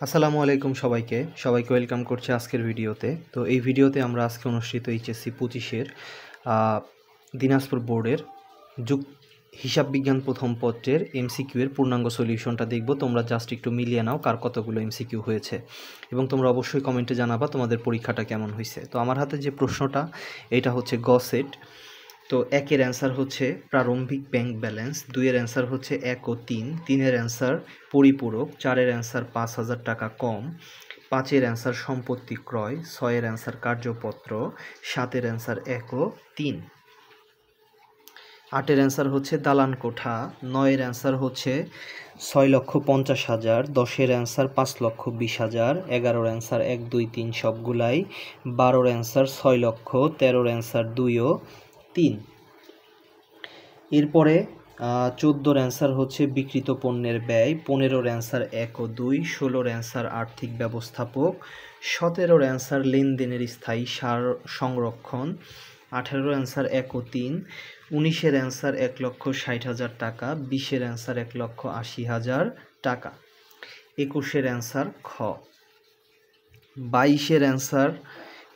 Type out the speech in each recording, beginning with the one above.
আসসালামু আলাইকুম সবাইকে ওয়েলকাম করছি আজকের ভিডিওতে। তো এই ভিডিওতে আমরা আজকে অনুষ্ঠিত এইচএসসি 25-এর দিনাজপুর বোর্ডের যুগ হিসাব বিজ্ঞান প্রথম পত্রের এমসিকিউ এর পূর্ণাঙ্গ সলিউশনটা দেখব। তোমরা জাস্ট একটু মিলিয়ে নাও কার কতগুলো এমসিকিউ হয়েছে এবং তোমরা অবশ্যই কমেন্টে জানাবা তোমাদের পরীক্ষাটা কেমন হয়েছে। তো আমার হাতে যে প্রশ্নটা এটা হচ্ছে গ সেট। তো একের অ্যান্সার হচ্ছে প্রারম্ভিক ব্যাংক ব্যালেন্স, দুইয়ের অ্যান্সার হচ্ছে 1 ও 3, তিনের অ্যান্সার পরিপূরক, চারের অ্যান্সার 5,000 টাকা কম, পাঁচের অ্যান্সার সম্পত্তি ক্রয়, ছয়ের অ্যান্সার কার্যপত্র, সাতের অ্যান্সার 1 ও 3, আটের অ্যান্সার হচ্ছে দালান কোঠা, নয়ের অ্যান্সার হচ্ছে 6,50,000, দশের অ্যান্সার 5,20,000, এগারোর অ্যান্সার 1, 2, 3 সবগুলাই, বারোর অ্যান্সার 6 লক্ষ, তেরোর অ্যান্সার 2 ও 3। এরপরে 14-র অ্যান্সার হচ্ছে বিক্রিত পণ্যের ব্যয়, 15-র অ্যান্সার 1 ও 2, 16-র অ্যান্সার আর্থিক ব্যবস্থাপক, 17-র অ্যান্সার লেনদেনের স্থায়ী সার সংরক্ষণ, 18-র অ্যান্সার 1 ও 3, 19-এর অ্যান্সার 1,60,000 টাকা, 20-এর অ্যান্সার 1,80,000 টাকা, 21-এর অ্যান্সার খ, 22-এর অ্যান্সার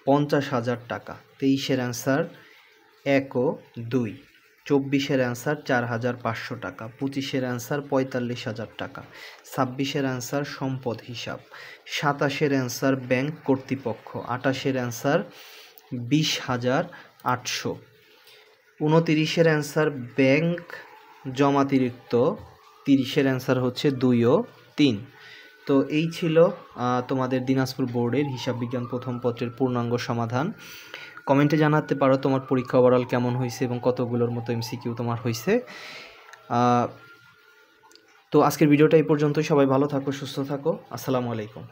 50,000 টাকা, 23-এর অ্যান্সার 1 ও 2, 24-এর অ্যান্সার 4,500 টাকা, 25-এর অ্যান্সার 45,000 টাকা, 26-এর অ্যান্সার সম্পদ হিসাব, 27-এর অ্যান্সার ব্যাংক কর্তৃপক্ষ, 28-এর অ্যান্সার 20,800, 29-এর অ্যান্সার ব্যাংক জমাতিরিক্ত, 30-এর অ্যান্সার হচ্ছে 2 ও 3। তো এই ছিল তোমাদের দিনাজপুর বোর্ডের হিসাব বিজ্ঞান প্রথম পত্রের পূর্ণাঙ্গ সমাধান। কমেন্টে জানাতে পারো তোমার পরীক্ষা ওভারঅল কেমন হয়েছে এবং কতগুলোর মতো এমসিকিউ তোমার হয়েছে। তো আজকের ভিডিওটা এই পর্যন্তই। সবাই ভালো থাকো, সুস্থ থাকো। আসসালামু আলাইকুম।